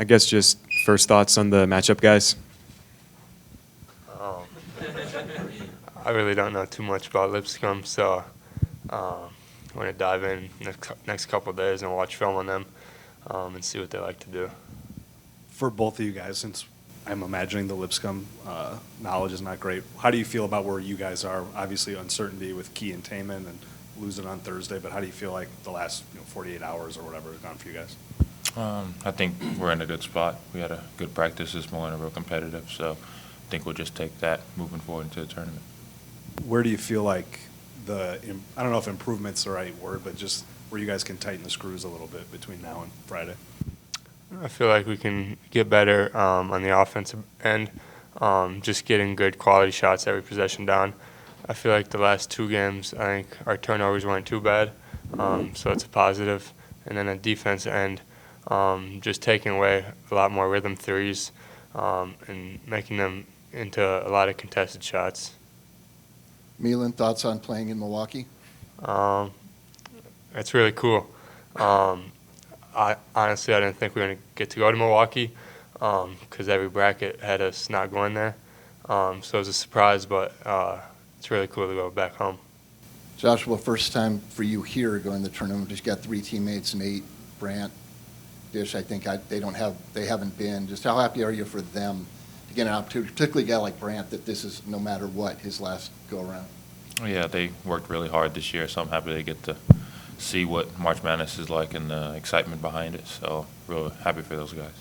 I guess just first thoughts on the matchup, guys. Um, I really don't know too much about Lipscomb, so I'm going to dive in next couple of days and watch film on them and see what they like to do. For both of you guys, since I'm imagining the Lipscomb knowledge is not great, how do you feel about where you guys are? Obviously, uncertainty with Key and Taman and losing on Thursday, but how do you feel like the last 48 hours or whatever has gone for you guys? I think we're in a good spot. We had a good practice this morning, real competitive, so I think we'll just take that moving forward into the tournament. Where do you feel like I don't know if improvement's the right word, but just where you guys can tighten the screws a little bit between now and Friday? I feel like we can get better on the offensive end, just getting good quality shots every possession down. I feel like the last two games, I think our turnovers weren't too bad, so it's a positive. And then at defense end, just taking away a lot more rhythm threes and making them into a lot of contested shots. Milan, thoughts on playing in Milwaukee? It's really cool. I didn't think we were going to get to go to Milwaukee because every bracket had us not going there. So it was a surprise, but it's really cool to go back home. Joshua, first time for you here going to the tournament. Just got three teammates, Nate, Brant, Dish. I think they haven't been. Just how happy are you for them to get an opportunity, particularly a guy like Brant, that this is no matter what his last go around? Yeah, they worked really hard this year, so I'm happy they get to see what March Madness is like and the excitement behind it. So really happy for those guys.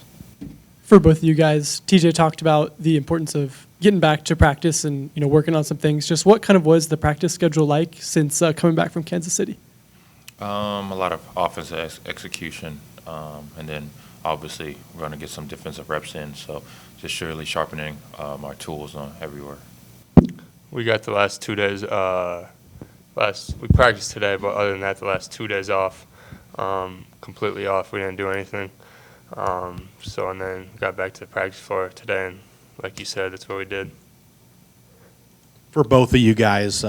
For both of you guys, TJ talked about the importance of getting back to practice and working on some things. Just what kind of was the practice schedule like since coming back from Kansas City? A lot of offensive execution, and then obviously we're going to get some defensive reps in. So just surely sharpening our tools everywhere. We got the last 2 days. We practiced today, but other than that, the last 2 days off, completely off. We didn't do anything. And then got back to the practice floor today, and like you said, that's what we did. For both of you guys,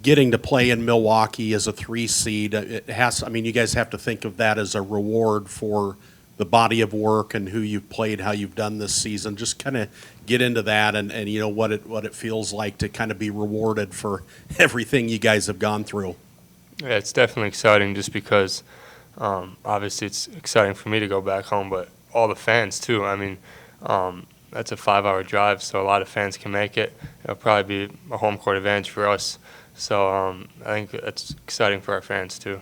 getting to play in Milwaukee as a 3 seed, you guys have to think of that as a reward for the body of work and who you've played, how you've done this season. Just kind of get into that and what it feels like to kind of be rewarded for everything you guys have gone through. Yeah, it's definitely exciting just because obviously it's exciting for me to go back home, but all the fans too. That's a 5-hour drive, so a lot of fans can make it. It'll probably be a home court advantage for us. So I think that's exciting for our fans too.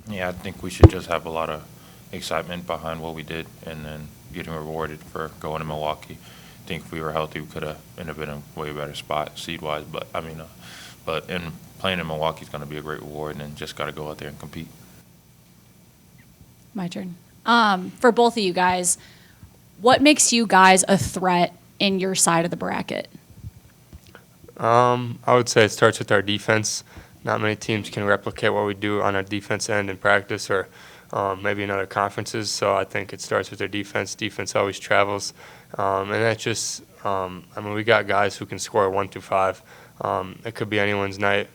Yeah, I think we should just have a lot of excitement behind what we did and then getting rewarded for going to Milwaukee. I think if we were healthy, we could have ended up in a way better spot seed-wise. But in playing in Milwaukee is going to be a great reward, and then just got to go out there and compete. My turn. For both of you guys, what makes you guys a threat in your side of the bracket? I would say it starts with our defense. Not many teams can replicate what we do on our defense end in practice or maybe in other conferences. So I think it starts with their defense. Defense always travels. And that's just, we got guys who can score 1 through 5. It could be anyone's night,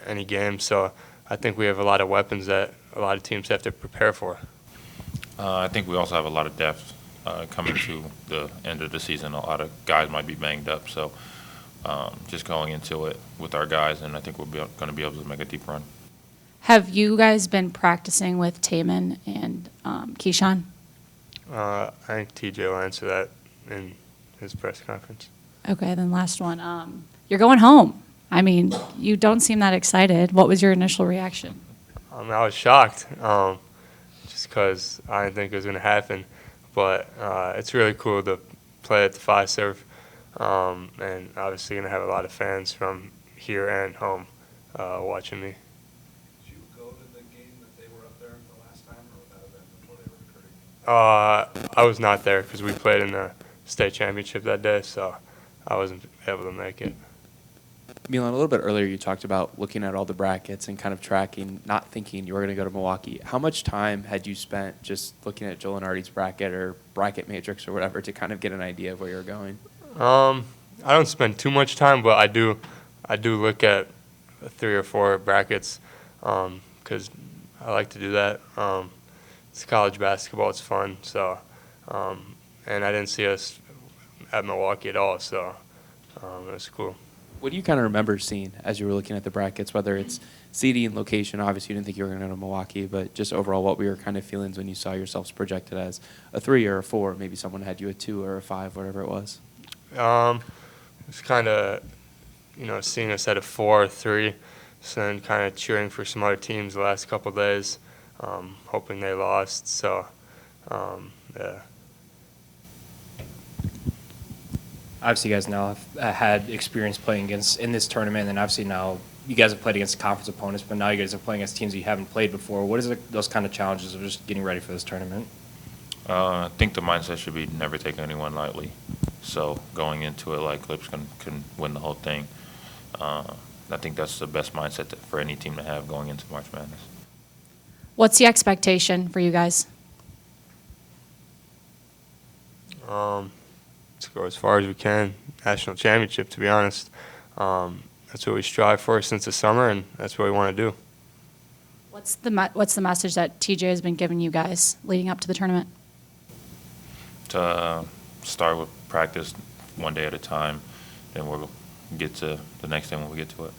any game. So I think we have a lot of weapons that a lot of teams have to prepare for. I think we also have a lot of depth coming to the end of the season. A lot of guys might be banged up. So just going into it with our guys, and I think we're going to be able to make a deep run. Have you guys been practicing with Taman and Keyshawn? I think TJ will answer that in his press conference. Okay, then last one. You're going home. You don't seem that excited. What was your initial reaction? I was shocked just because I didn't think it was going to happen. But it's really cool to play at the Fiserv, and obviously going to have a lot of fans from here and home watching me. Did you go to the game that they were up there the last time, or would that have been before they were recruiting? I was not there because we played in the state championship that day, so I wasn't able to make it. Milan, a little bit earlier you talked about looking at all the brackets and kind of tracking, not thinking you were going to go to Milwaukee. How much time had you spent just looking at Joel and Artie's bracket or bracket matrix or whatever to kind of get an idea of where you're going? I don't spend too much time, but I do look at 3 or 4 brackets because I like to do that. It's college basketball. It's fun, so And I didn't see us at Milwaukee at all, so it was cool. What do you kind of remember seeing as you were looking at the brackets, whether it's seeding, location? Obviously, you didn't think you were going to go to Milwaukee, but just overall, what were your kind of feelings when you saw yourselves projected as a 3 or a 4? Maybe someone had you a 2 or a 5, whatever it was. It's kind of, seeing us at a 4 or 3, so then kind of cheering for some other teams the last couple of days, hoping they lost. So, yeah. Obviously, you guys now have had experience playing against in this tournament, and obviously now you guys have played against conference opponents, but now you guys are playing against teams that you haven't played before. What is those kind of challenges of just getting ready for this tournament? I think the mindset should be never take anyone lightly. So going into it like Lipscomb can win the whole thing, I think that's the best mindset for any team to have going into March Madness. What's the expectation for you guys? Let's go as far as we can. National championship, to be honest. That's what we strive for since the summer, and that's what we want to do. What's the message that TJ has been giving you guys leading up to the tournament? To start with practice one day at a time, then we'll get to the next thing when we get to it.